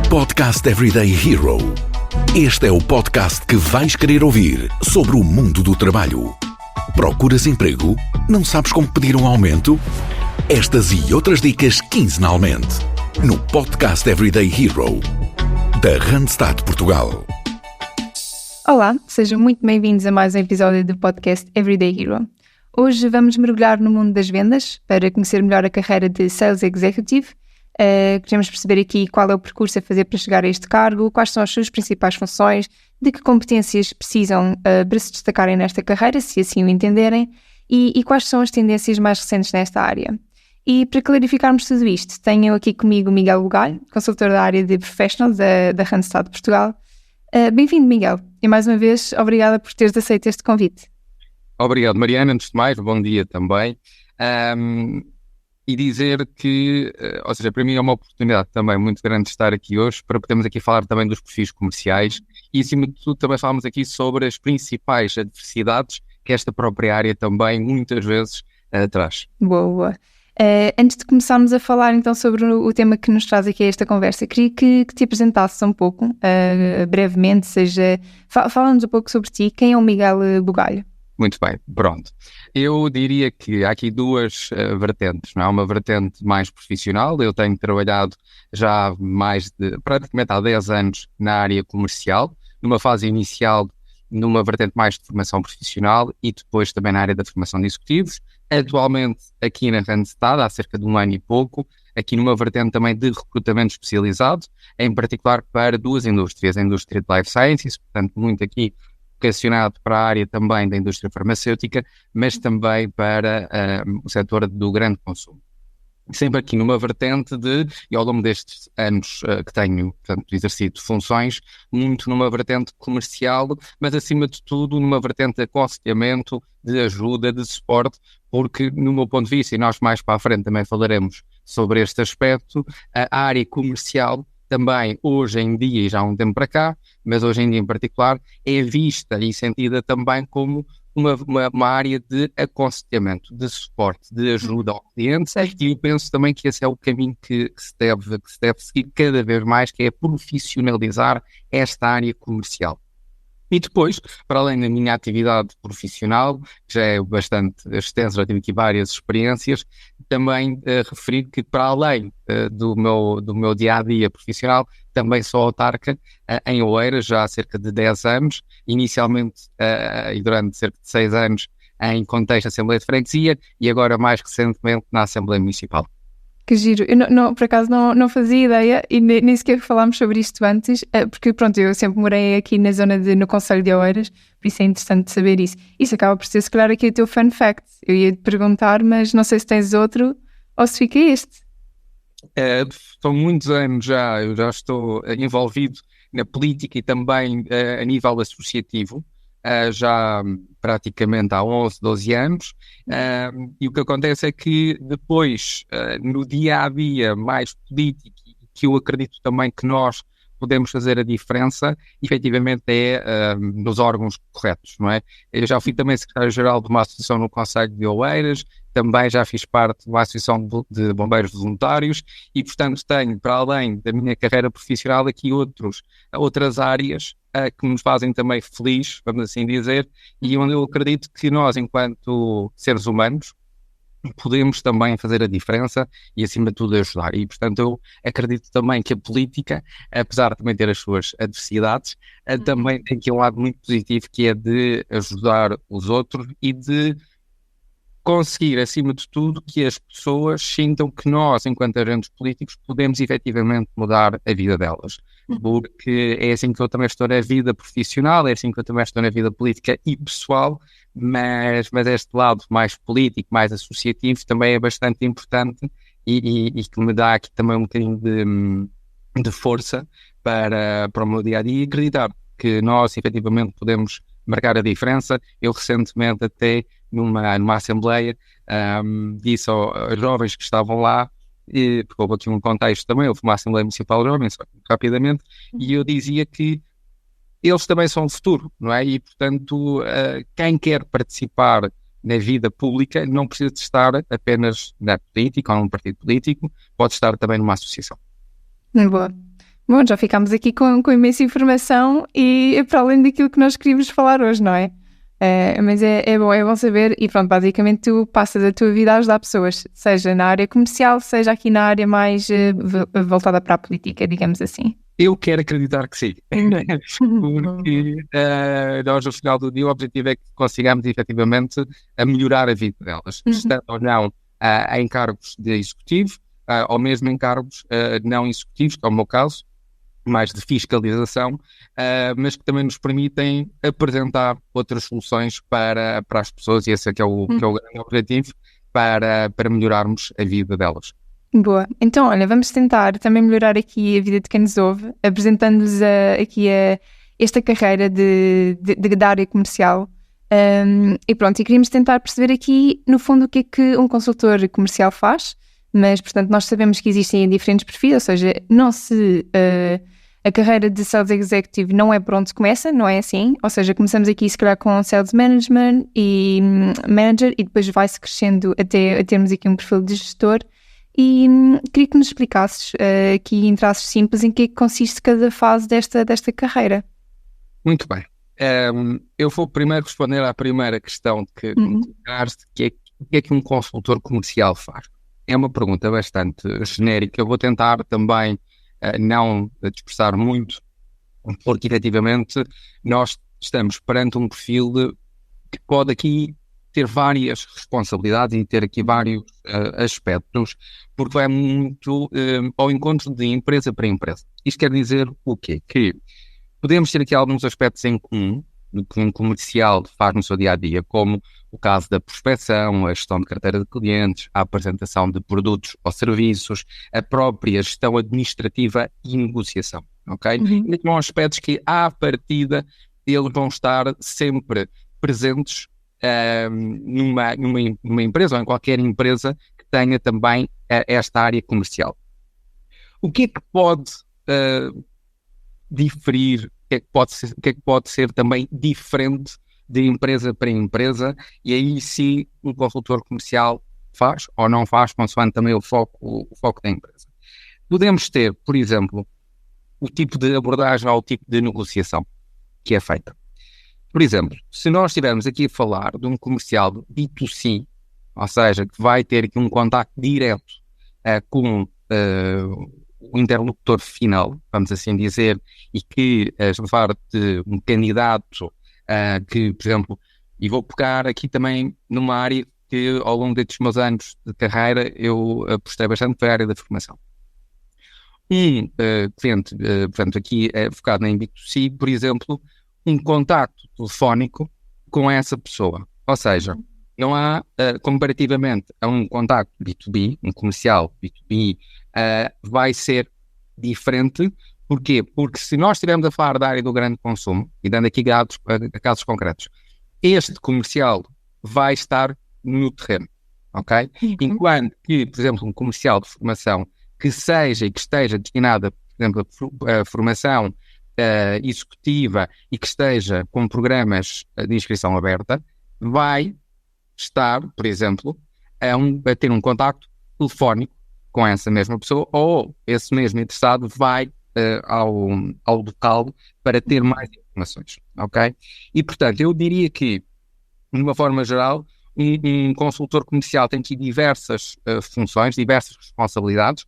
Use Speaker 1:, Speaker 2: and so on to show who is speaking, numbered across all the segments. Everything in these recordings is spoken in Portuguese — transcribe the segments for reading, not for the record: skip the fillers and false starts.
Speaker 1: Podcast Everyday Hero. Este é o podcast que vais querer ouvir sobre o mundo do trabalho. Procuras emprego? Não sabes como pedir um aumento? Estas e outras dicas quinzenalmente no Podcast Everyday Hero da Randstad Portugal.
Speaker 2: Olá, sejam muito bem-vindos a mais um episódio do podcast Everyday Hero. Hoje vamos mergulhar no mundo das vendas para conhecer melhor a carreira de Sales Executive. Queremos perceber aqui qual é o percurso a fazer para chegar a este cargo, quais são as suas principais funções, de que competências precisam para se destacarem nesta carreira, se assim o entenderem, e quais são as tendências mais recentes nesta área. E para clarificarmos tudo isto, tenho aqui comigo o Miguel Bugalho, consultor da área de Professional da Randstad Portugal. Bem-vindo, Miguel, e mais uma vez, obrigada por teres aceito este convite.
Speaker 3: Obrigado, Mariana. Antes de mais, bom dia também. E dizer que, ou seja, para mim é uma oportunidade também muito grande de estar aqui hoje para podermos aqui falar também dos perfis comerciais e, acima de tudo, também falamos aqui sobre as principais adversidades que esta própria área também, muitas vezes, traz.
Speaker 2: Boa. Antes de começarmos a falar então sobre o tema que nos traz aqui a esta conversa, queria que te apresentasses um pouco, brevemente, fala-nos um pouco sobre ti. Quem é o Miguel Bugalho?
Speaker 3: Muito bem, pronto. Eu diria que há aqui duas vertentes, não é? Uma vertente mais profissional. Eu tenho trabalhado já praticamente há 10 anos na área comercial, numa fase inicial, numa vertente mais de formação profissional e depois também na área da formação de executivos. Atualmente aqui na Randstad, há cerca de um ano e pouco, aqui numa vertente também de recrutamento especializado, em particular para duas indústrias, a indústria de Life Sciences, portanto muito aqui vocacionado para a área também da indústria farmacêutica, mas também para o setor do grande consumo. Sempre aqui numa vertente e ao longo destes anos que tenho, portanto, exercido funções, muito numa vertente comercial, mas acima de tudo numa vertente de aconselhamento, de ajuda, de suporte, porque no meu ponto de vista, e nós mais para a frente também falaremos sobre este aspecto, a área comercial também hoje em dia, e já há um tempo para cá, mas hoje em dia em particular, é vista e sentida também como uma área de aconselhamento, de suporte, de ajuda ao cliente, e eu penso também que esse é o caminho que se deve seguir cada vez mais, que é profissionalizar esta área comercial. E depois, para além da minha atividade profissional, que já é bastante extensa, já tive aqui várias experiências, também referir que para além do meu dia-a-dia profissional, também sou autarca em Oeiras já há cerca de 10 anos, inicialmente e durante cerca de 6 anos em contexto da Assembleia de Freguesia e agora mais recentemente na Assembleia Municipal.
Speaker 2: Que giro, eu por acaso não fazia ideia e nem sequer falámos sobre isto antes, porque pronto, eu sempre morei aqui na zona no Concelho de Oeiras, por isso é interessante saber isso. Isso acaba por ser se calhar aqui o teu fun fact, eu ia te perguntar, mas não sei se tens outro ou se fica este.
Speaker 3: São muitos anos já, eu já estou envolvido na política e também a nível associativo, já praticamente há 11, 12 anos, e o que acontece é que depois, no dia-a-dia mais político, que eu acredito também que nós podemos fazer a diferença, efetivamente é nos órgãos corretos, não é? Eu já fui também secretário-geral de uma associação no Concelho de Oeiras, também já fiz parte de uma associação de bombeiros voluntários e, portanto, tenho, para além da minha carreira profissional, aqui outras áreas que nos fazem também feliz, vamos assim dizer, e onde eu acredito que nós, enquanto seres humanos, podemos também fazer a diferença e, acima de tudo, ajudar. E, portanto, eu acredito também que a política, apesar de também ter as suas adversidades, também tem aqui um lado muito positivo, que é de ajudar os outros e de conseguir, acima de tudo, que as pessoas sintam que nós, enquanto agentes políticos, podemos efetivamente mudar a vida delas. Porque é assim que eu também estou na vida profissional, é assim que eu também estou na vida política e pessoal, mas este lado mais político, mais associativo, também é bastante importante e que me dá aqui também um bocadinho de força para o meu dia-a-dia e acreditar que nós, efetivamente, podemos marcar a diferença. Eu recentemente até numa assembleia disse aos jovens que estavam lá, porque houve aqui um contexto também, houve uma Assembleia Municipal de Jovens, rapidamente, e eu dizia que eles também são o futuro, não é? E, portanto, quem quer participar na vida pública não precisa de estar apenas na política ou num partido político, pode estar também numa associação.
Speaker 2: Boa. Bom, já ficámos aqui com imensa informação e é para além daquilo que nós queríamos falar hoje, não é? Mas é bom saber e pronto, basicamente tu passas a tua vida a ajudar pessoas, seja na área comercial, seja aqui na área mais voltada para a política, digamos assim.
Speaker 3: Eu quero acreditar que sim, porque nós no final do dia o objetivo é que consigamos efetivamente a melhorar a vida delas, estando ou não em cargos de executivo, ou mesmo em cargos não executivos, como é o meu caso, mais de fiscalização, mas que também nos permitem apresentar outras soluções para as pessoas, e esse é que é o grande objetivo, para melhorarmos a vida delas.
Speaker 2: Boa. Então, olha, vamos tentar também melhorar aqui a vida de quem nos ouve, apresentando-lhes esta carreira da área comercial. E pronto, e queríamos tentar perceber aqui, no fundo, o que é que um consultor comercial faz, mas, portanto, nós sabemos que existem diferentes perfis, ou seja, a carreira de Sales Executive não é por onde se começa, não é assim, ou seja, começamos aqui se calhar com Sales Management e Manager e depois vai-se crescendo até termos aqui um perfil de gestor. E queria que nos explicasses aqui em traços simples em que é que consiste cada fase desta carreira.
Speaker 3: Muito bem. Eu vou primeiro responder à primeira questão que colocaste, que é o que é que um consultor comercial faz? É uma pergunta bastante genérica. Eu vou tentar também não dispersar muito, porque efetivamente nós estamos perante um perfil que pode aqui ter várias responsabilidades e ter aqui vários aspectos, porque vai muito ao encontro de empresa para empresa. Isto quer dizer o quê? Que podemos ter aqui alguns aspectos em comum do que um comercial faz no seu dia-a-dia, como o caso da prospecção, a gestão de carteira de clientes, a apresentação de produtos ou serviços, a própria gestão administrativa e negociação, ok? E são aspectos que, à partida, eles vão estar sempre presentes numa empresa ou em qualquer empresa que tenha também esta área comercial. O que é que pode diferir, o que é que pode ser também diferente de empresa para empresa, e aí sim o consultor comercial faz ou não faz, consoante também o foco da empresa. Podemos ter, por exemplo, o tipo de abordagem ou o tipo de negociação que é feita. Por exemplo, se nós estivermos aqui a falar de um comercial B2C, ou seja, que vai ter aqui um contacto direto com o interlocutor final, vamos assim dizer, e que estamos a falar de um candidato que, por exemplo, e vou pegar aqui também numa área que ao longo destes meus anos de carreira eu apostei bastante, foi a área da formação. Um cliente, portanto, aqui focado em B2C, por exemplo, um contacto telefónico com essa pessoa. Ou seja, não há, comparativamente a um contacto B2B, um comercial B2B, vai ser diferente. Porquê? Porque se nós estivermos a falar da área do grande consumo, e dando aqui casos concretos, este comercial vai estar no terreno, ok? Enquanto que, por exemplo, um comercial de formação que seja e que esteja destinado, por exemplo, a formação executiva e que esteja com programas de inscrição aberta, vai estar, por exemplo, a ter um contacto telefónico com essa mesma pessoa, ou esse mesmo interessado vai ao local para ter mais informações, ok? E, portanto, eu diria que, de uma forma geral, um consultor comercial tem aqui diversas funções, diversas responsabilidades,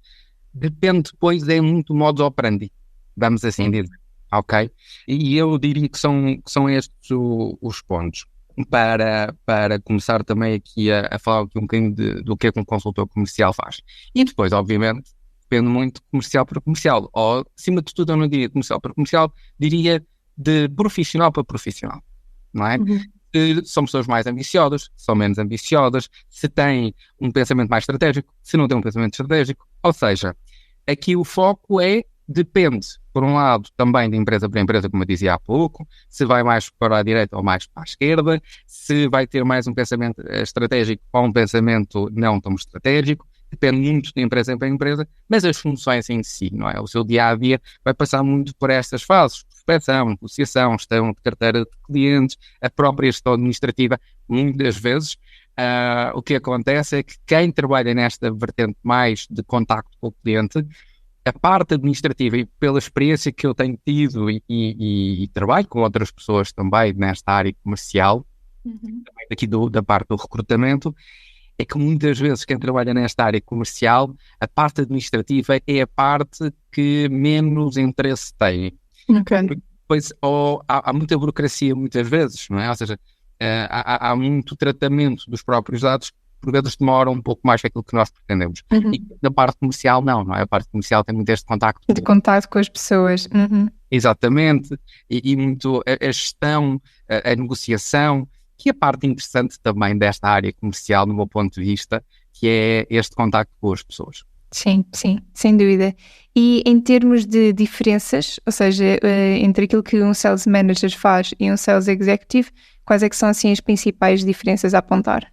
Speaker 3: depende depois, é muito modus operandi, vamos assim dizer. Ok? E eu diria que são estes os pontos para começar também aqui a falar aqui um bocadinho do que é que um consultor comercial faz. E depois, obviamente, depende muito de comercial para comercial, ou, acima de tudo, eu não diria comercial para comercial, diria de profissional para profissional, não é? Se são pessoas mais ambiciosas, são menos ambiciosas, se têm um pensamento mais estratégico, se não têm um pensamento estratégico, ou seja, aqui o foco depende, por um lado, também de empresa para empresa, como eu dizia há pouco, se vai mais para a direita ou mais para a esquerda, se vai ter mais um pensamento estratégico ou um pensamento não tão estratégico, depende muito de empresa para empresa, mas as funções em si, não é? O seu dia-a-dia vai passar muito por estas fases, prospecção, negociação, gestão de carteira de clientes, a própria gestão administrativa. Muitas vezes o que acontece é que quem trabalha nesta vertente mais de contacto com o cliente a parte administrativa, e pela experiência que eu tenho tido e trabalho com outras pessoas também nesta área comercial, também aqui da parte do recrutamento, é que muitas vezes quem trabalha nesta área comercial, a parte administrativa é a parte que menos interesse tem. Pois há muita burocracia muitas vezes, não é? Ou seja, há muito tratamento dos próprios dados, por vezes demora um pouco mais que aquilo que nós pretendemos. E na parte comercial não é? A parte comercial tem muito este contacto.
Speaker 2: De contato com as pessoas.
Speaker 3: Exatamente. E muito a gestão, a negociação, que é a parte interessante também desta área comercial, do meu ponto de vista, que é este contacto com as pessoas.
Speaker 2: Sim, sem dúvida. E em termos de diferenças, ou seja, entre aquilo que um Sales Manager faz e um Sales Executive, quais é que são assim as principais diferenças a apontar?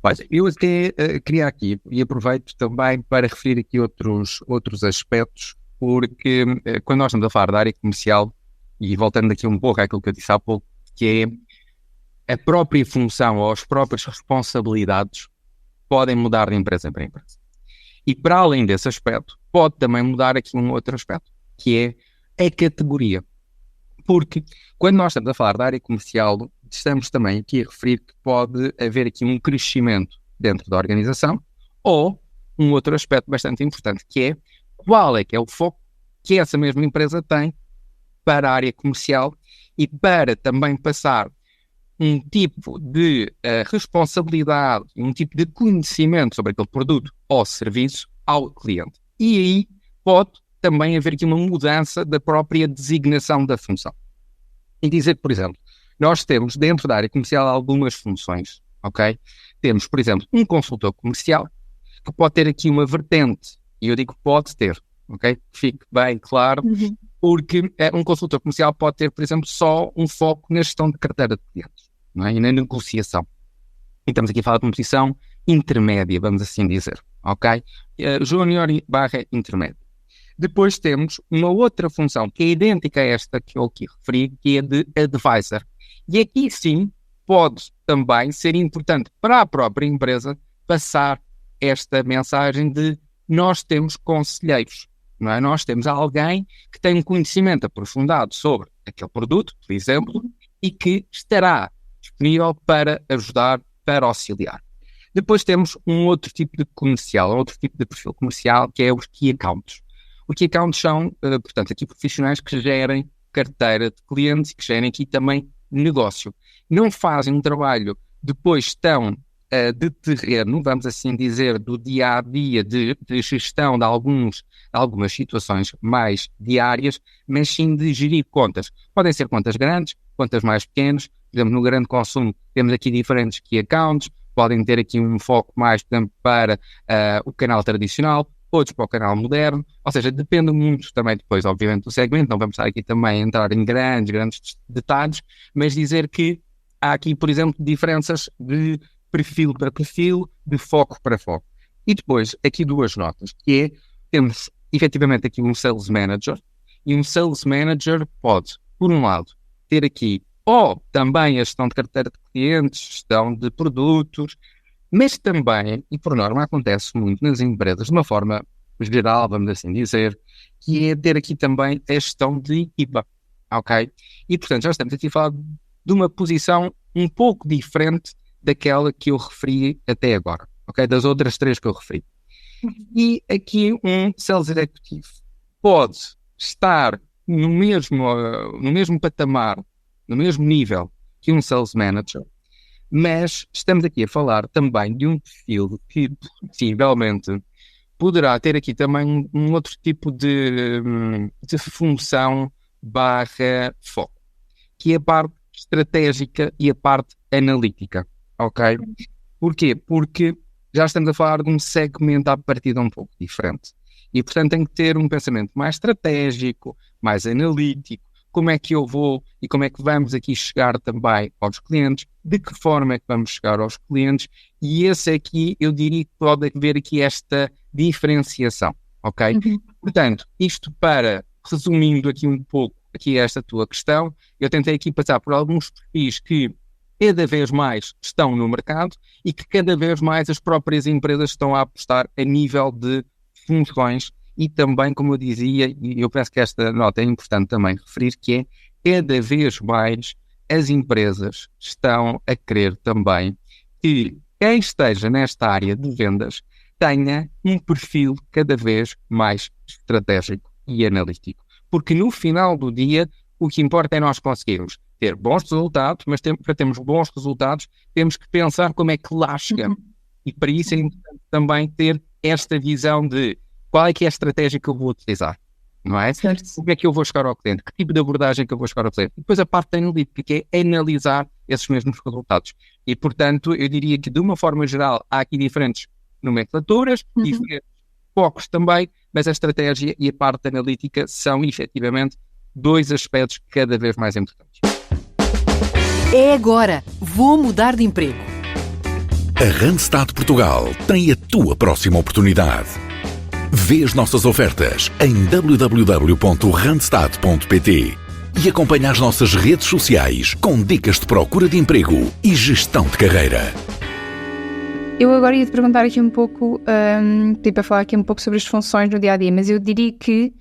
Speaker 3: Olha, eu até queria aqui, e aproveito também para referir aqui outros aspectos, porque quando nós estamos a falar da área comercial, e voltando aqui um pouco àquilo que eu disse há pouco, que é a própria função ou as próprias responsabilidades podem mudar de empresa para empresa. E para além desse aspecto, pode também mudar aqui um outro aspecto, que é a categoria. Porque quando nós estamos a falar da área comercial, estamos também aqui a referir que pode haver aqui um crescimento dentro da organização, ou um outro aspecto bastante importante, que é qual é que é o foco que essa mesma empresa tem para a área comercial e para também passar um tipo de responsabilidade, um tipo de conhecimento sobre aquele produto ou serviço ao cliente. E aí pode também haver aqui uma mudança da própria designação da função. E dizer que, por exemplo, nós temos dentro da área comercial algumas funções, ok? Temos, por exemplo, um consultor comercial que pode ter aqui uma vertente, e eu digo pode ter, ok? Fique bem claro, porque um consultor comercial pode ter, por exemplo, só um foco na gestão de carteira de clientes, não é? E na negociação. E estamos aqui a falar de uma posição intermédia, vamos assim dizer, ok? Júnior / intermédio. Depois temos uma outra função que é idêntica a esta que eu aqui referi, que é de advisor. E aqui sim pode também ser importante para a própria empresa passar esta mensagem de nós temos conselheiros, não é? Nós temos alguém que tem um conhecimento aprofundado sobre aquele produto, por exemplo, e que estará disponível para ajudar, para auxiliar. Depois temos um outro tipo de comercial, outro tipo de perfil comercial, que é os Key Accounts. Os Key Accounts são, portanto, aqui profissionais que gerem carteira de clientes e que gerem aqui também negócio. Não fazem um trabalho depois tão de terreno, vamos assim dizer, do dia-a-dia, de gestão de algumas situações mais diárias, mas sim de gerir contas. Podem ser contas grandes, contas mais pequenas. Por exemplo, no grande consumo temos aqui diferentes Key Accounts, podem ter aqui um foco mais, por exemplo, para o canal tradicional, outros para o canal moderno, ou seja, depende muito também depois, obviamente, do segmento, não vamos estar aqui também a entrar em grandes detalhes, mas dizer que há aqui, por exemplo, diferenças de perfil para perfil, de foco para foco. E depois, aqui duas notas, que é, temos efetivamente aqui um Sales Manager, e um Sales Manager pode, por um lado, ter aqui ou também a gestão de carteira de clientes, gestão de produtos, mas também, e por norma acontece muito nas empresas, de uma forma geral, vamos assim dizer, que é ter aqui também a gestão de equipa, ok? E portanto já estamos aqui a falar de uma posição um pouco diferente daquela que eu referi até agora, ok? Das outras três que eu referi. E aqui um Sales Executive pode estar no mesmo patamar, no mesmo nível que um Sales Manager, mas estamos aqui a falar também de um perfil que possivelmente poderá ter aqui também um outro tipo de função / foco, que é a parte estratégica e a parte analítica, ok? Porquê? Porque já estamos a falar de um segmento à partida um pouco diferente. E, portanto, tem que ter um pensamento mais estratégico, mais analítico. Como é que eu vou e como é que vamos aqui chegar também aos clientes, de que forma é que vamos chegar aos clientes, e esse aqui, eu diria que pode haver aqui esta diferenciação, ok? Portanto, isto para, resumindo aqui um pouco aqui esta tua questão, eu tentei aqui passar por alguns perfis que cada vez mais estão no mercado e que cada vez mais as próprias empresas estão a apostar a nível de funções e também, como eu dizia, e eu penso que esta nota é importante também referir, que é cada vez mais as empresas estão a querer também que quem esteja nesta área de vendas tenha um perfil cada vez mais estratégico e analítico. Porque no final do dia, o que importa é nós conseguirmos ter bons resultados, mas para termos bons resultados, temos que pensar como é que lá chegamos. E para isso é importante também ter esta visão de qual é que é a estratégia que eu vou utilizar, não é?
Speaker 2: Certo.
Speaker 3: Como é que eu vou chegar ao cliente? Que tipo de abordagem que eu vou chegar ao cliente? E depois a parte analítica, que é analisar esses mesmos resultados. E, portanto, eu diria que, de uma forma geral, há aqui diferentes nomenclaturas, diferentes focos também, mas a estratégia e a parte analítica são, efetivamente, dois aspectos cada vez mais importantes.
Speaker 4: É agora! Vou mudar de emprego.
Speaker 1: A Randstad Portugal tem a tua próxima oportunidade. Vê as nossas ofertas em www.randstad.pt e acompanha as nossas redes sociais com dicas de procura de emprego e gestão de carreira.
Speaker 2: Eu agora ia te perguntar aqui um pouco, para falar aqui um pouco sobre as funções no dia-a-dia, mas eu diria que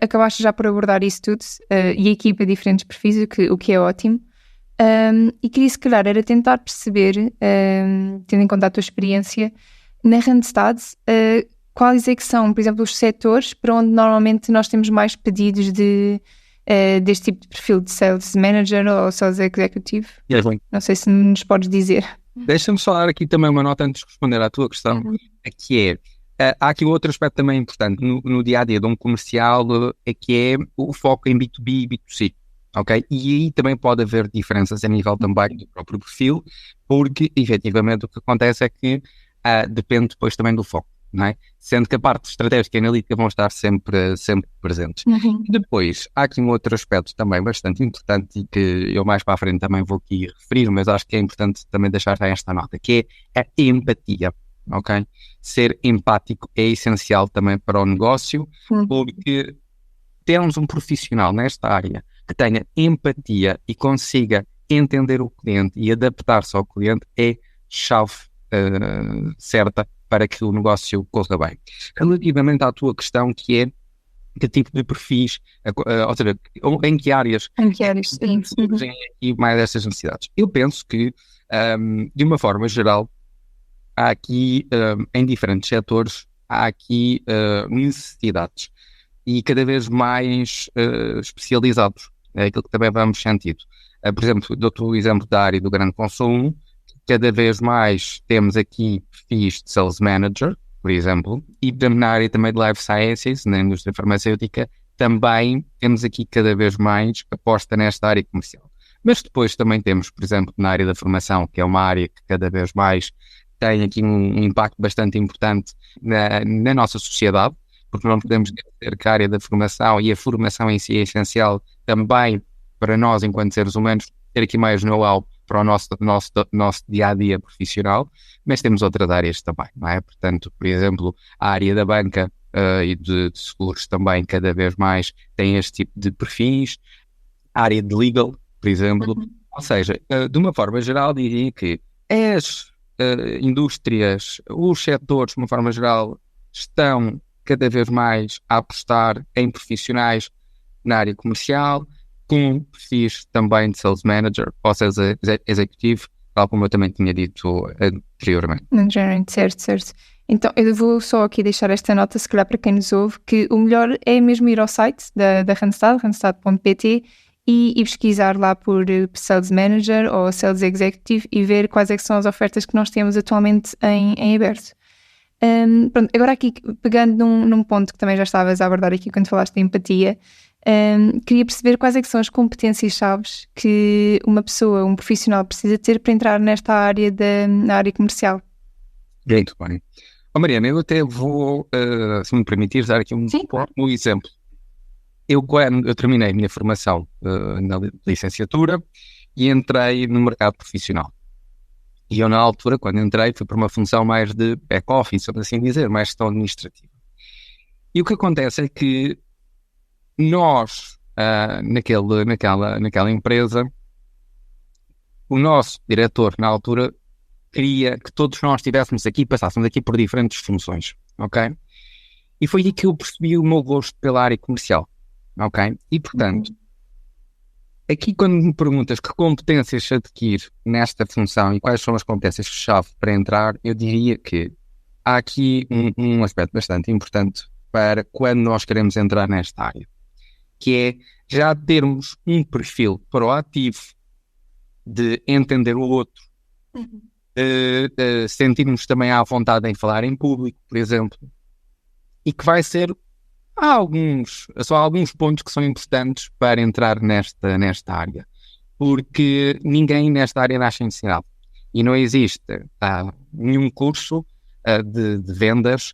Speaker 2: acabaste já por abordar isso tudo e a equipa diferentes perfis, o que é ótimo. E queria, se calhar, era tentar perceber, tendo em conta a tua experiência, na Randstad, quais é que são, por exemplo, os setores para onde normalmente nós temos mais pedidos deste tipo de perfil de Sales Manager ou Sales Executive? Não sei se nos podes dizer.
Speaker 3: Deixa-me só dar aqui também uma nota antes de responder à tua questão, que há aqui outro aspecto também importante no dia-a-dia de um comercial, que é o foco em B2B e B2C. Ok? E aí também pode haver diferenças a nível também do próprio perfil, porque efetivamente o que acontece é que depende depois também do foco, não é? Sendo que a parte estratégica e analítica vão estar sempre presentes. E depois há aqui um outro aspecto também bastante importante e que eu mais para a frente também vou aqui referir, mas acho que é importante também deixar esta nota, que é a empatia. Ok? Ser empático é essencial também para o negócio, porque temos um profissional nesta área que tenha empatia e consiga entender o cliente e adaptar-se ao cliente é chave certa para que o negócio corra bem. Relativamente à tua questão, que é que tipo de perfis, ou seja, em que áreas surgem aqui mais estas necessidades? Eu penso que, de uma forma geral, há aqui, em diferentes setores, há aqui necessidades e cada vez mais especializados. É aquilo que também vamos sentindo. Por exemplo, dou-te o exemplo da área do grande consumo. Cada vez mais temos aqui perfis de Sales Manager, por exemplo, e na área também de Life Sciences, na indústria farmacêutica, também temos aqui cada vez mais aposta nesta área comercial. Mas depois também temos, por exemplo, na área da formação, que é uma área que cada vez mais tem aqui um impacto bastante importante na nossa sociedade, porque não podemos dizer que a área da formação e a formação em si é essencial também para nós, enquanto seres humanos, ter aqui mais know-how para o nosso dia-a-dia profissional, mas temos outras áreas também, não é? Portanto, por exemplo, a área da banca e de seguros também cada vez mais tem este tipo de perfis, a área de legal, por exemplo, ou seja, de uma forma geral diria que as indústrias, os setores, de uma forma geral, estão cada vez mais a apostar em profissionais na área comercial, com perfis também de Sales Manager ou Sales Executive, tal como eu também tinha dito anteriormente.
Speaker 2: Certo. Então, eu vou só aqui deixar esta nota, se calhar para quem nos ouve, que o melhor é mesmo ir ao site da Randstad, randstad.pt, e pesquisar lá por Sales Manager ou Sales Executive e ver quais é que são as ofertas que nós temos atualmente em aberto. Pronto, agora aqui, pegando num ponto que também já estavas a abordar aqui quando falaste de empatia, queria perceber quais é que são as competências-chaves que uma pessoa, um profissional precisa ter para entrar nesta área na área comercial.
Speaker 3: Muito bem. Mariana, eu até vou, se me permitires, dar aqui um exemplo. Eu terminei a minha formação na licenciatura e entrei no mercado profissional. E eu, na altura, quando entrei, fui para uma função mais de back-office, por assim dizer, mais gestão administrativa. E o que acontece é que nós, naquela empresa, o nosso diretor, na altura, queria que todos nós estivéssemos aqui, passássemos aqui por diferentes funções, ok? E foi aí que eu percebi o meu gosto pela área comercial, ok? E, portanto, aqui quando me perguntas que competências adquire nesta função e quais são as competências-chave para entrar, eu diria que há aqui um aspecto bastante importante para quando nós queremos entrar nesta área, que é já termos um perfil proativo de entender o outro, sentirmos também à vontade em falar em público, por exemplo, e que vai ser só alguns pontos que são importantes para entrar nesta área, porque ninguém nesta área nasce ensinado e não existe nenhum curso de vendas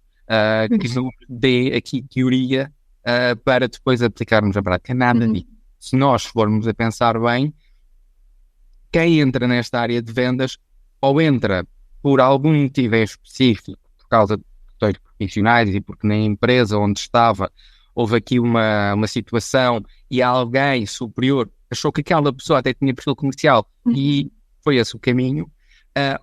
Speaker 3: que nos dê aqui teoria para depois aplicarmos a prática. Nada disso. Se nós formos a pensar bem, quem entra nesta área de vendas ou entra por algum motivo em específico, por causa de questões profissionais e porque na empresa onde estava houve aqui uma situação e alguém superior achou que aquela pessoa até tinha perfil comercial e foi esse o caminho,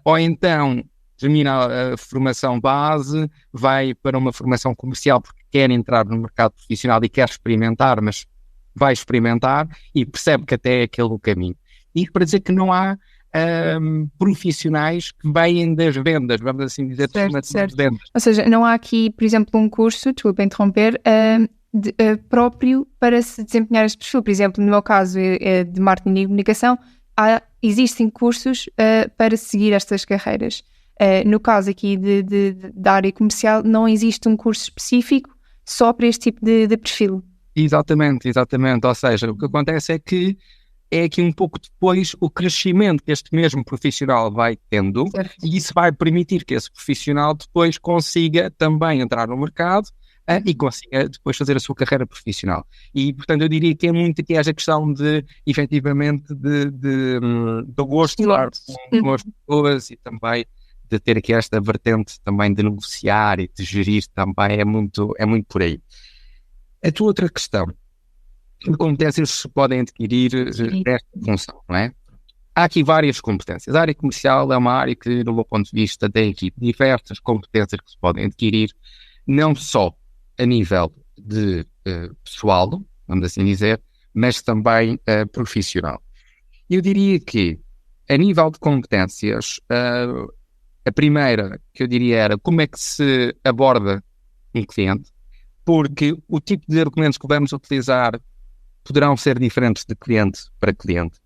Speaker 3: ou então termina a formação base, vai para uma formação comercial porque quer entrar no mercado profissional e quer experimentar, mas vai experimentar e percebe que até é aquele o caminho. E para dizer que não há profissionais que vêm das vendas, vamos assim dizer,
Speaker 2: certo.
Speaker 3: de vendas.
Speaker 2: Ou seja, não há aqui, por exemplo, um curso, desculpa interromper, próprio para se desempenhar este perfil. Por exemplo, no meu caso de marketing e comunicação, existem cursos para seguir estas carreiras. No caso aqui da área comercial, não existe um curso específico só para este tipo de perfil.
Speaker 3: Exatamente. Ou seja, o que acontece é que é aqui um pouco depois o crescimento que este mesmo profissional vai tendo, certo. E isso vai permitir que esse profissional depois consiga também entrar no mercado e consiga depois fazer a sua carreira profissional. E, portanto, eu diria que é muito aqui esta questão de, efetivamente, do gosto de falar com as pessoas e também de ter aqui esta vertente também de negociar e de gerir também é muito por aí. A tua outra questão, que competências se podem adquirir nesta função, não é? Há aqui várias competências. A área comercial é uma área que, do meu ponto de vista, tem aqui diversas competências que se podem adquirir, não só a nível de pessoal, vamos assim dizer, mas também profissional. Eu diria que, a nível de competências, a primeira que eu diria era como é que se aborda um cliente, porque o tipo de argumentos que vamos utilizar poderão ser diferentes de cliente para cliente.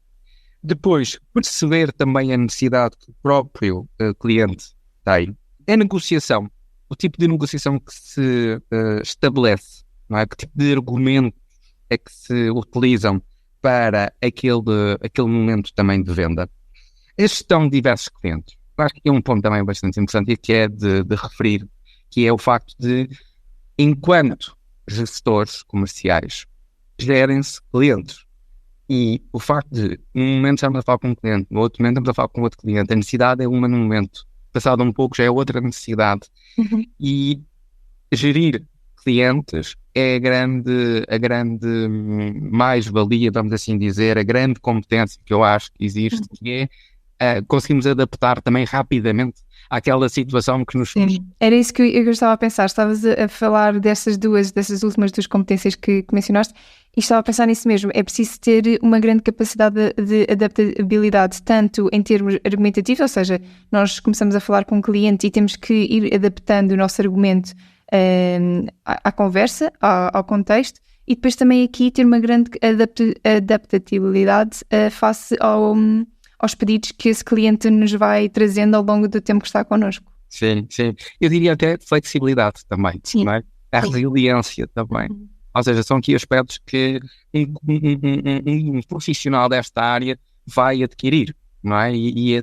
Speaker 3: Depois, perceber também a necessidade que o próprio cliente tem. A negociação, o tipo de negociação que se estabelece, não é? Que tipo de argumentos é que se utilizam para aquele momento também de venda. A gestão de diversos clientes. Acho que é um ponto também bastante interessante e que é de referir, que é o facto de, enquanto gestores comerciais, gerem-se clientes. E o facto de, num momento estamos a falar com um cliente, no outro momento estamos a falar com outro cliente, a necessidade é uma no momento, passado um pouco já é outra necessidade. E gerir clientes é a grande mais-valia, vamos assim dizer, a grande competência que eu acho que existe, que é conseguimos adaptar também rapidamente àquela situação que nos surge.
Speaker 2: Sim, era isso que eu estava a pensar. Estavas a falar dessas últimas duas competências que mencionaste e estava a pensar nisso mesmo. É preciso ter uma grande capacidade de adaptabilidade, tanto em termos argumentativos, ou seja, nós começamos a falar com um cliente e temos que ir adaptando o nosso argumento à conversa, ao contexto, e depois também aqui ter uma grande adaptabilidade face aos pedidos que esse cliente nos vai trazendo ao longo do tempo que está connosco.
Speaker 3: Sim. Eu diria até flexibilidade também, não é? A resiliência também. Ou seja, são aqui aspectos que um profissional desta área vai adquirir, não é? E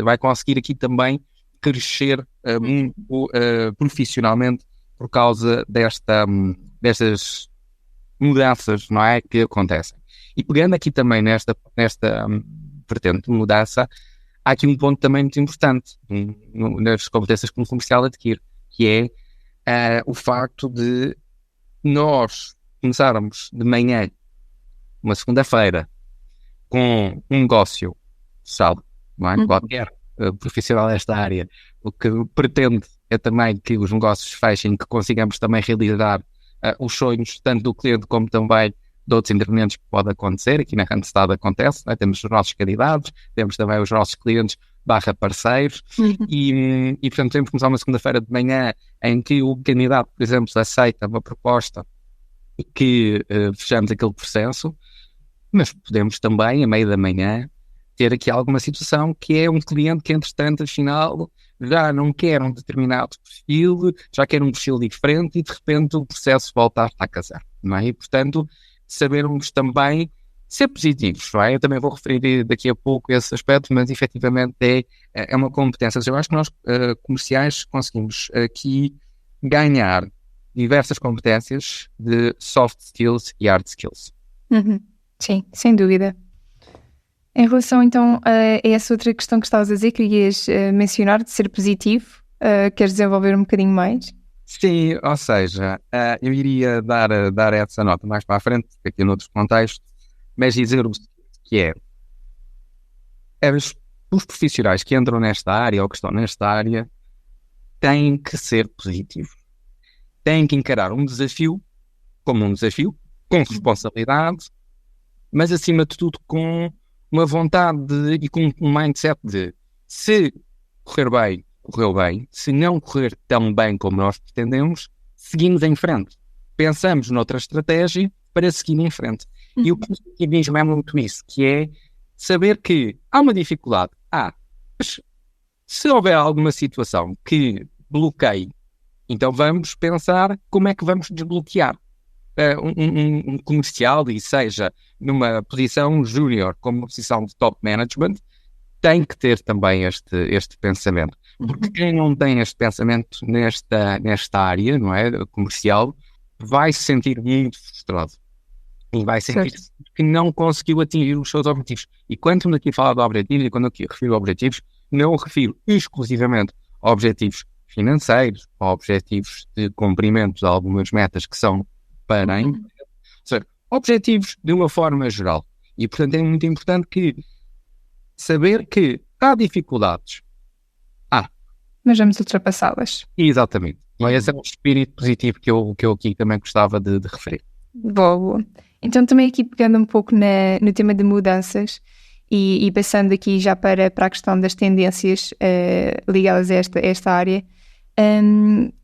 Speaker 3: vai conseguir aqui também crescer muito profissionalmente por causa destas mudanças, não é? Que acontecem. E pegando aqui também nesta vertente de mudança, há aqui um ponto também muito importante nas competências que um comercial adquire, que é o facto de nós começarmos de manhã, uma segunda-feira, com um negócio, sabe, não é? Qualquer profissional desta área, o que pretende é também que os negócios fechem, que consigamos também realizar os sonhos, tanto do cliente como também de outros intervenientes que pode acontecer. Aqui na Randstad acontece, né? Temos os nossos candidatos, temos também os nossos clientes /parceiros e portanto temos que começar uma segunda-feira de manhã em que o candidato, por exemplo, aceita uma proposta e que fechamos aquele processo, mas podemos também, a meio da manhã, ter aqui alguma situação que é um cliente que, entretanto, afinal, já não quer um determinado perfil, já quer um perfil diferente e, de repente, o processo volta a estar a casar, não é? E, portanto, sabermos também ser positivos, não é? Eu também vou referir daqui a pouco esse aspecto, mas, efetivamente, é uma competência. Eu acho que nós, comerciais, conseguimos aqui ganhar diversas competências de soft skills e hard skills.
Speaker 2: Sim, sem dúvida. Em relação então a essa outra questão que estavas a dizer, querias mencionar de ser positivo, queres desenvolver um bocadinho mais?
Speaker 3: Sim, ou seja, eu iria dar essa nota mais para a frente, aqui noutros contextos, mas dizer o que os profissionais que entram nesta área ou que estão nesta área têm que ser positivos. Têm que encarar um desafio como um desafio, com responsabilidade, mas acima de tudo com uma vontade e com um mindset de se correr bem, correu bem, se não correr tão bem como nós pretendemos, seguimos em frente. Pensamos noutra estratégia para seguir em frente. E o positivismo é muito isso, que é saber que há uma dificuldade. Mas se houver alguma situação que bloqueie, então vamos pensar como é que vamos desbloquear. Um comercial, e seja numa posição júnior como uma posição de top management, tem que ter também este pensamento. Porque quem não tem este pensamento nesta área, não é, comercial, vai se sentir muito frustrado. E vai sentir que não conseguiu atingir os seus objetivos. E quando estamos aqui a falar de objetivos, e quando aqui refiro a objetivos, não refiro exclusivamente a objetivos financeiros, a objetivos de cumprimento de algumas metas que são para a empresa, ou seja, objetivos de uma forma geral. E, portanto, é muito importante saber que há dificuldades.
Speaker 2: Mas vamos ultrapassá-las.
Speaker 3: Exatamente. Esse é um espírito positivo que eu aqui também gostava de referir.
Speaker 2: Boa. Então, também aqui pegando um pouco no tema de mudanças e passando aqui já para a questão das tendências ligadas a esta área,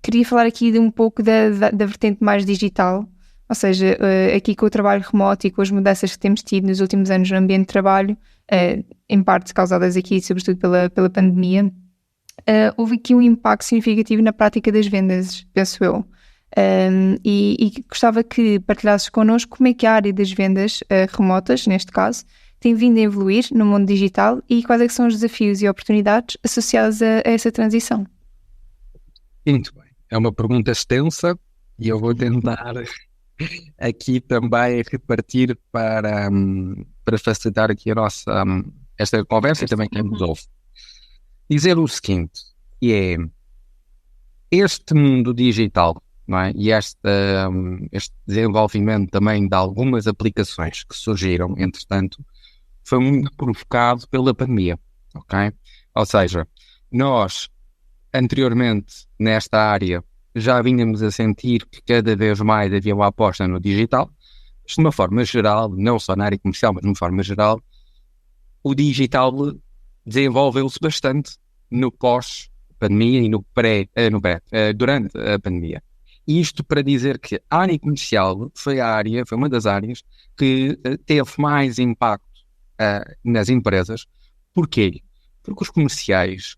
Speaker 2: queria falar aqui de um pouco da vertente mais digital, ou seja, aqui com o trabalho remoto e com as mudanças que temos tido nos últimos anos no ambiente de trabalho, em parte causadas aqui sobretudo pela pandemia, houve aqui um impacto significativo na prática das vendas, penso eu. E gostava que partilhasses connosco como é que a área das vendas remotas, neste caso, tem vindo a evoluir no mundo digital e quais é que são os desafios e oportunidades associados a essa transição.
Speaker 3: Muito bem. É uma pergunta extensa e eu vou tentar aqui também repartir para facilitar aqui a nossa esta conversa e também quem nos ouve. Dizer o seguinte, que é este mundo digital, não é? E este desenvolvimento também de algumas aplicações que surgiram, entretanto, foi muito provocado pela pandemia, ok? Ou seja, nós anteriormente nesta área já vínhamos a sentir que cada vez mais havia uma aposta no digital. De uma forma geral, não só na área comercial, mas de uma forma geral, o digital desenvolveu-se bastante no pós-pandemia e durante a pandemia. Isto para dizer que a área comercial foi uma das áreas que teve mais impacto nas empresas. Porquê? Porque os comerciais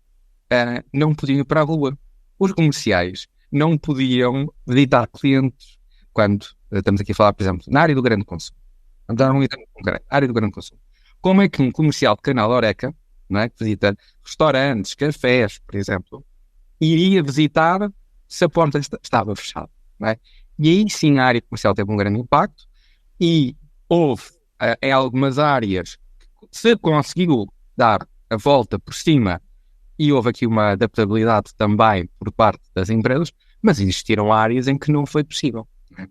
Speaker 3: não podiam ir para a rua. Os comerciais não podiam visitar clientes quando estamos aqui a falar, por exemplo, na área do grande consumo. Vamos dar um exemplo concreto, área do grande consumo. Como é que um comercial de canal Horeca, não é, que visita restaurantes, cafés, por exemplo, iria visitar se a porta estava fechada, não é? E aí sim a área comercial teve um grande impacto e houve em algumas áreas que se conseguiu dar a volta por cima e houve aqui uma adaptabilidade também por parte das empresas, mas existiram áreas em que não foi possível. Não é?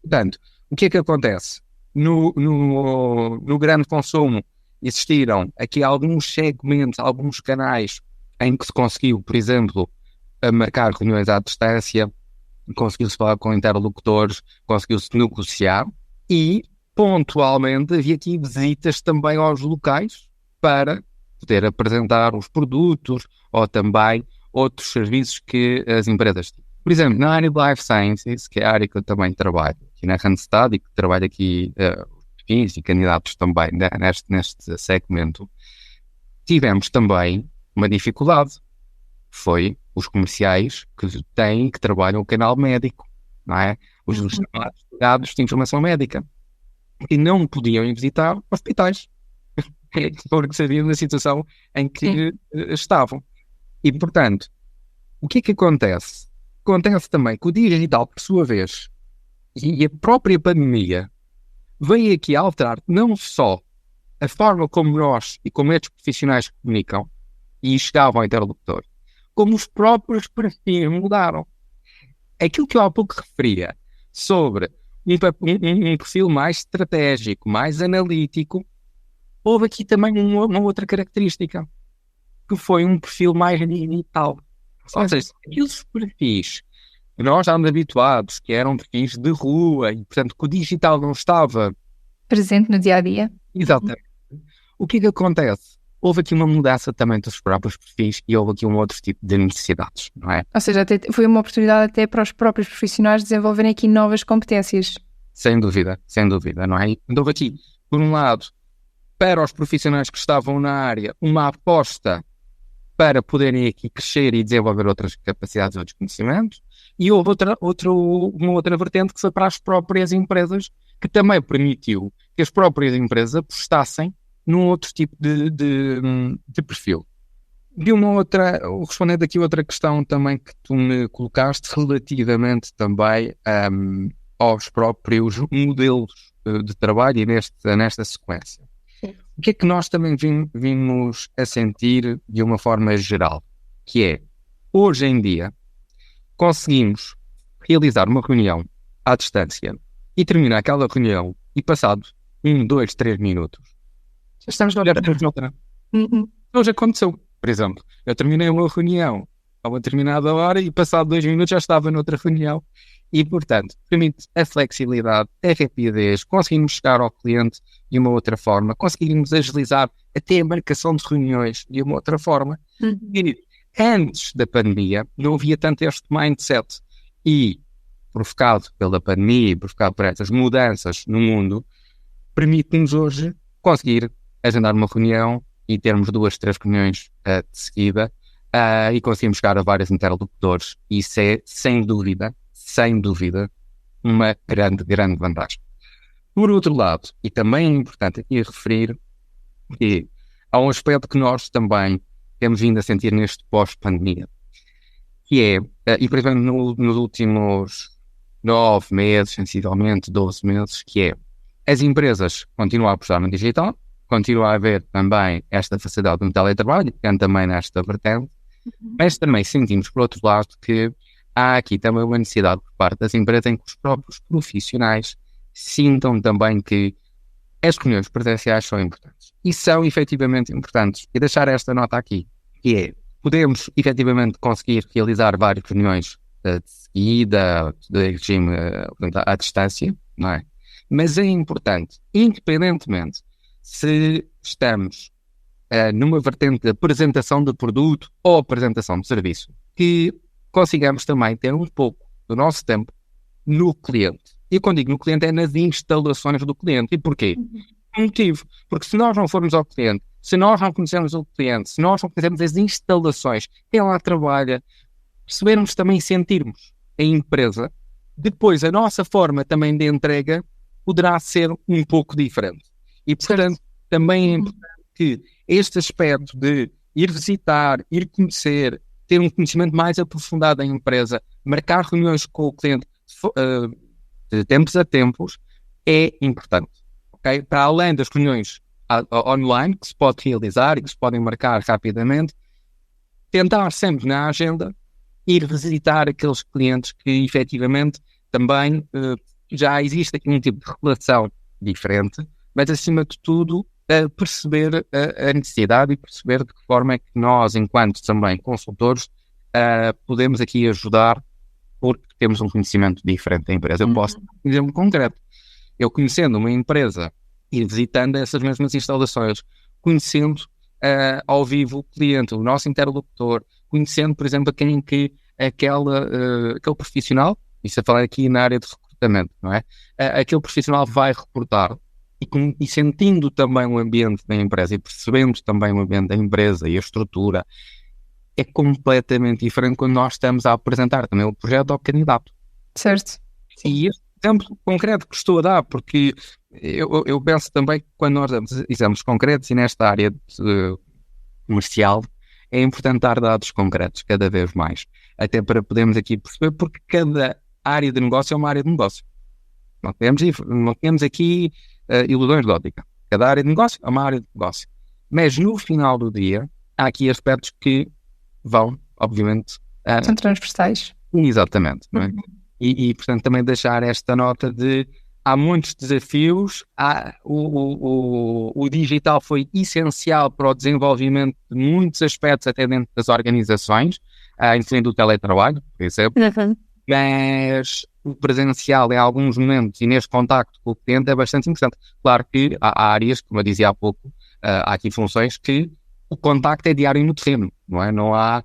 Speaker 3: Portanto, o que é que acontece? No grande consumo existiram aqui alguns segmentos, alguns canais em que se conseguiu, por exemplo, a marcar reuniões à distância, conseguiu-se falar com interlocutores, conseguiu-se negociar e, pontualmente, havia aqui visitas também aos locais para poder apresentar os produtos ou também outros serviços que as empresas têm. Por exemplo, na área de Life Sciences, que é a área que eu também trabalho, aqui na Randstad, e que trabalho aqui perfis e candidatos também neste segmento, tivemos também uma dificuldade. Foi os comerciais que trabalham o canal médico, não é? Os chamados dados de informação médica, e não podiam ir visitar hospitais, porque sabiam da situação em que estavam. E, portanto, o que é que acontece? Acontece também que o digital, por sua vez, e a própria pandemia, veio aqui a alterar não só a forma como nós e como estes profissionais comunicam e chegavam ao interlocutor, como os próprios perfis mudaram. Aquilo que eu há pouco referia sobre um perfil mais estratégico, mais analítico, houve aqui também uma outra característica, que foi um perfil mais digital. Ou seja, aqueles perfis que nós estávamos habituados, que eram perfis de rua, e portanto que o digital não estava
Speaker 2: presente no dia-a-dia.
Speaker 3: Exatamente. O que é que acontece? Houve aqui uma mudança também dos próprios perfis e houve aqui um outro tipo de necessidades, não é?
Speaker 2: Ou seja, foi uma oportunidade até para os próprios profissionais desenvolverem aqui novas competências.
Speaker 3: Sem dúvida, não é? E houve aqui, por um lado, para os profissionais que estavam na área, uma aposta para poderem aqui crescer e desenvolver outras capacidades, outros conhecimentos, e houve uma outra vertente que foi para as próprias empresas, que também permitiu que as próprias empresas apostassem num outro tipo de perfil. De uma outra, respondendo aqui outra questão também que tu me colocaste, relativamente também aos próprios modelos de trabalho e nesta sequência. O que é que nós também vimos a sentir de uma forma geral? Que é, hoje em dia, conseguimos realizar uma reunião à distância e terminar aquela reunião e passado 1, 2, 3 minutos, já estamos a olhar para outra. Hoje aconteceu, por exemplo, eu terminei uma reunião a uma determinada hora e passado 2 minutos já estava noutra reunião e, portanto, permite a flexibilidade, a rapidez, conseguimos chegar ao cliente de uma outra forma, conseguimos agilizar até a marcação de reuniões de uma outra forma. E antes da pandemia não havia tanto este mindset e, provocado pela pandemia e provocado por essas mudanças no mundo, permite-nos hoje conseguir agendar uma reunião e termos 2, 3 reuniões de seguida e conseguimos chegar a vários interlocutores. Isso é, sem dúvida, uma grande vantagem. Por outro lado, e também é importante aqui referir que há um aspecto que nós também temos vindo a sentir neste pós-pandemia, que é, e por exemplo nos últimos 9 meses, sensivelmente 12 meses, que é, as empresas continuam a apostar no digital, continua a haver também esta facilidade no teletrabalho, que é também nesta vertente, mas também sentimos, por outro lado, que há aqui também uma necessidade por parte das empresas em que os próprios profissionais sintam também que as reuniões presenciais são importantes. E são efetivamente importantes. E deixar esta nota aqui, que é, podemos efetivamente conseguir realizar várias reuniões de seguida, de regime à distância, não é? Mas é importante, independentemente se estamos numa vertente de apresentação de produto ou apresentação de serviço, que consigamos também ter um pouco do nosso tempo no cliente. E quando digo no cliente é nas instalações do cliente. E porquê? Um motivo. Porque se nós não formos ao cliente, se nós não conhecermos o cliente, se nós não conhecermos as instalações, quem lá trabalha, percebermos também, sentirmos a empresa, depois a nossa forma também de entrega poderá ser um pouco diferente. E, portanto, também é importante que este aspecto de ir visitar, ir conhecer, ter um conhecimento mais aprofundado da empresa, marcar reuniões com o cliente de tempos a tempos, é importante. Okay? Para além das reuniões online, que se pode realizar e que se podem marcar rapidamente, tentar sempre na agenda ir visitar aqueles clientes que efetivamente também já existe aqui um tipo de relação diferente, mas acima de tudo perceber a necessidade e perceber de que forma é que nós, enquanto também consultores, podemos aqui ajudar porque temos um conhecimento diferente da empresa. Eu posso dar um exemplo concreto. Eu conhecendo uma empresa e visitando essas mesmas instalações, conhecendo ao vivo o cliente, o nosso interlocutor, conhecendo, por exemplo, aquele profissional, isso a falar aqui na área de recrutamento, não é? Aquele profissional vai reportar e sentindo também o ambiente da empresa e percebendo também o ambiente da empresa e a estrutura, é completamente diferente quando nós estamos a apresentar também o projeto ao candidato.
Speaker 2: Certo.
Speaker 3: E este exemplo concreto que estou a dar, porque eu penso também que quando nós damos exemplos concretos e nesta área comercial, é importante dar dados concretos cada vez mais, até para podermos aqui perceber, porque cada área de negócio é uma área de negócio. Não temos aqui ilusões de ótica. Cada área de negócio é uma área de negócio. Mas no final do dia, há aqui aspectos que vão, obviamente...
Speaker 2: São transversais.
Speaker 3: Exatamente. Não é? E, portanto, também deixar esta nota de há muitos desafios, o digital foi essencial para o desenvolvimento de muitos aspectos até dentro das organizações, incluindo o teletrabalho, por exemplo, mas o presencial em alguns momentos e neste contacto com o cliente é bastante importante. Claro que há áreas, como eu dizia há pouco, há aqui funções que o contacto é diário no terreno, não é? Não há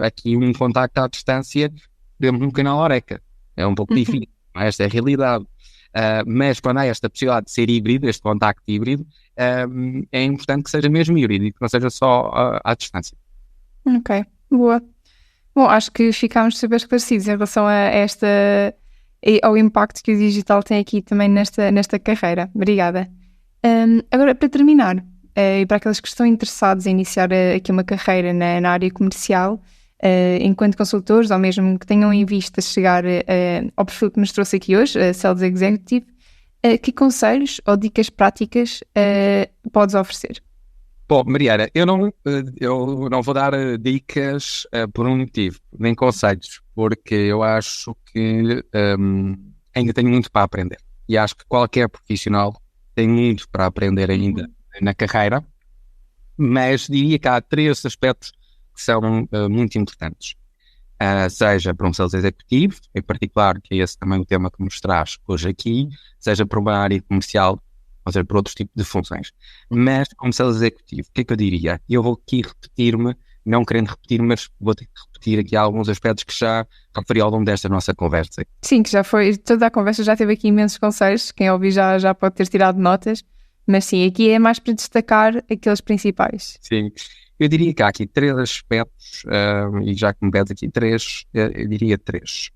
Speaker 3: aqui um contacto à distância, temos um canal Horeca, é um pouco difícil, não é? Esta é a realidade. Mas quando há esta possibilidade de ser híbrido, este contacto híbrido, é importante que seja mesmo híbrido e que não seja só à distância.
Speaker 2: Ok, boa. Bom, acho que ficámos super esclarecidos em relação a ao impacto que o digital tem aqui também nesta carreira. Obrigada. Agora, para terminar, e para aqueles que estão interessados em iniciar aqui uma carreira na área comercial, enquanto consultores, ou mesmo que tenham em vista chegar ao perfil que nos trouxe aqui hoje, Sales Executive, que conselhos ou dicas práticas podes oferecer?
Speaker 3: Bom, Mariana, eu não vou dar dicas por um motivo, nem conselhos, porque eu acho que ainda tenho muito para aprender. E acho que qualquer profissional tem muito para aprender ainda na carreira, mas diria que há 3 aspectos que são muito importantes. Seja para um sales executivo, em particular, que é esse também o tema que nos traz hoje aqui, seja para uma área comercial, ou seja, para outros tipos de funções. Mas, como sales executivo, o que é que eu diria? Eu vou aqui repetir-me, não querendo repetir, mas vou ter que repetir aqui alguns aspectos que já referi ao longo desta nossa conversa.
Speaker 2: Sim, que já foi, toda a conversa já teve aqui imensos conselhos, quem ouvir já pode ter tirado notas, mas sim, aqui é mais para destacar aqueles principais.
Speaker 3: Sim, eu diria que há aqui 3 aspectos, e já que me pedes aqui 3, eu diria 3.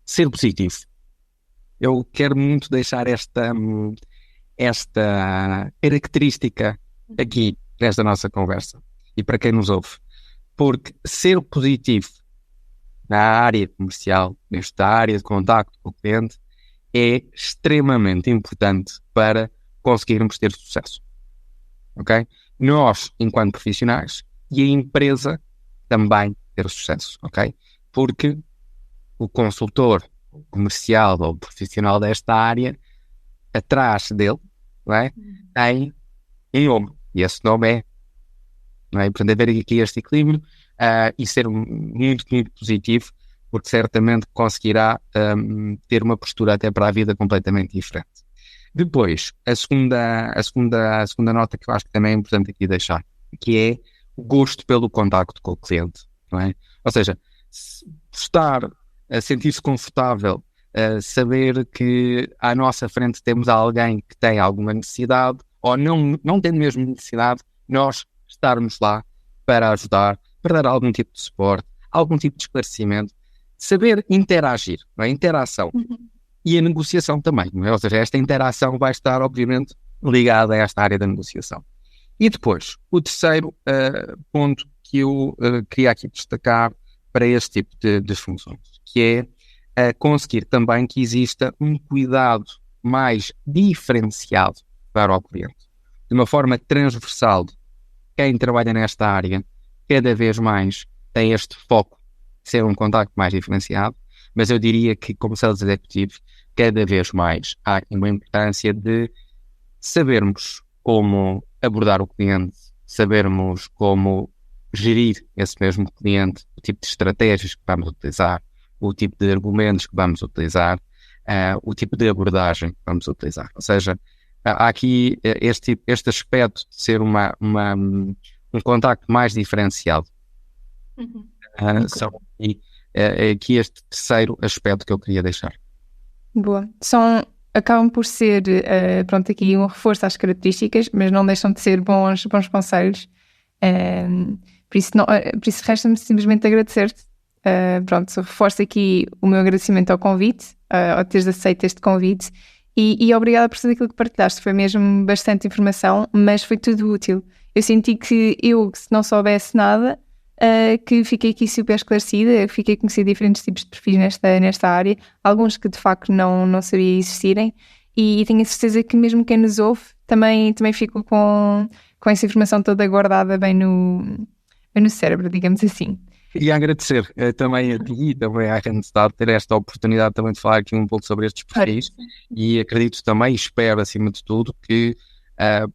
Speaker 3: Ser positivo. Eu quero muito deixar esta característica aqui nesta nossa conversa e para quem nos ouve, porque ser positivo na área comercial, nesta área de contacto com o cliente, é extremamente importante para conseguirmos ter sucesso. Ok? Nós, enquanto profissionais, e a empresa também ter sucesso, ok? Porque o consultor comercial ou profissional desta área, atrás dele, não é? Tem um nome, e esse nome é, não é? Portanto, haver aqui este equilíbrio e ser muito, muito positivo, porque certamente conseguirá ter uma postura até para a vida completamente diferente. Depois, a segunda nota que eu acho que também é importante aqui deixar, que é o gosto pelo contacto com o cliente, não é? Ou seja, estar a sentir-se confortável, saber que à nossa frente temos alguém que tem alguma necessidade, ou não tendo mesmo necessidade, nós estarmos lá para ajudar, para dar algum tipo de suporte, algum tipo de esclarecimento, saber interagir, não é? Interação. E a negociação também, não é? Ou seja, esta interação vai estar, obviamente, ligada a esta área da negociação. E depois, o terceiro ponto que eu queria aqui destacar para este tipo de funções, que é conseguir também que exista um cuidado mais diferenciado para o cliente. De uma forma transversal, quem trabalha nesta área, cada vez mais tem este foco de ser um contacto mais diferenciado, mas eu diria que, como sales executivo, cada vez mais há uma importância de sabermos como abordar o cliente, sabermos como gerir esse mesmo cliente, o tipo de estratégias que vamos utilizar, o tipo de argumentos que vamos utilizar, o tipo de abordagem que vamos utilizar. Ou seja, há aqui este aspecto de ser um contacto mais diferenciado. É aqui este terceiro aspecto que eu queria deixar.
Speaker 2: Boa. Acabam por ser, aqui um reforço às características, mas não deixam de ser bons conselhos. Por isso resta-me simplesmente agradecer-te. Reforço aqui o meu agradecimento ao convite, ao teres aceito este convite, e obrigada por tudo aquilo que partilhaste. Foi mesmo bastante informação, mas foi tudo útil. Eu senti que se não soubesse nada, que fiquei aqui super esclarecida, fiquei a conhecer diferentes tipos de perfis nesta área, alguns que de facto não sabia existirem, e tenho a certeza que mesmo quem nos ouve também ficou com essa informação toda guardada bem no cérebro, digamos assim.
Speaker 3: E agradecer também a ti e também à Randstad ter esta oportunidade também de falar aqui um pouco sobre estes perfis, e acredito também, espero acima de tudo, que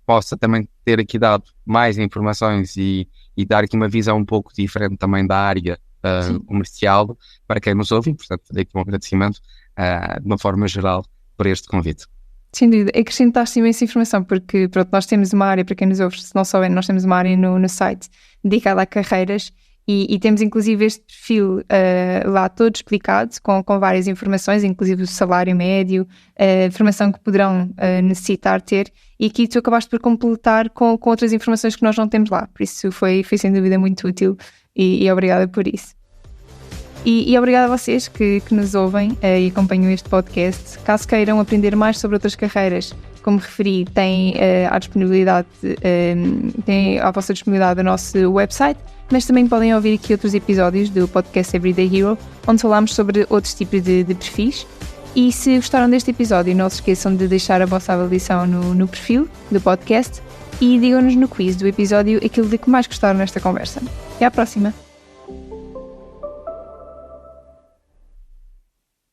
Speaker 3: possa também ter aqui dado mais informações e dar aqui uma visão um pouco diferente também da área comercial para quem nos ouve, e portanto fazer aqui um agradecimento de uma forma geral por este convite.
Speaker 2: Sem dúvida, acrescentaste imensa informação, porque nós temos uma área, para quem nos ouve, se não souber, nós temos uma área no site dedicada a carreiras, e temos inclusive este perfil lá todo explicado, com várias informações, inclusive o salário médio, a formação que poderão necessitar ter, e aqui tu acabaste por completar com outras informações que nós não temos lá, por isso foi sem dúvida muito útil, e obrigada por isso. E obrigada a vocês que nos ouvem e acompanham este podcast. Caso queiram aprender mais sobre outras carreiras, como referi, têm à vossa disponibilidade o nosso website, mas também podem ouvir aqui outros episódios do podcast Everyday Hero, onde falamos sobre outros tipos de perfis. E se gostaram deste episódio, não se esqueçam de deixar a vossa avaliação no perfil do podcast, e digam-nos no quiz do episódio aquilo de que mais gostaram nesta conversa. Até à próxima!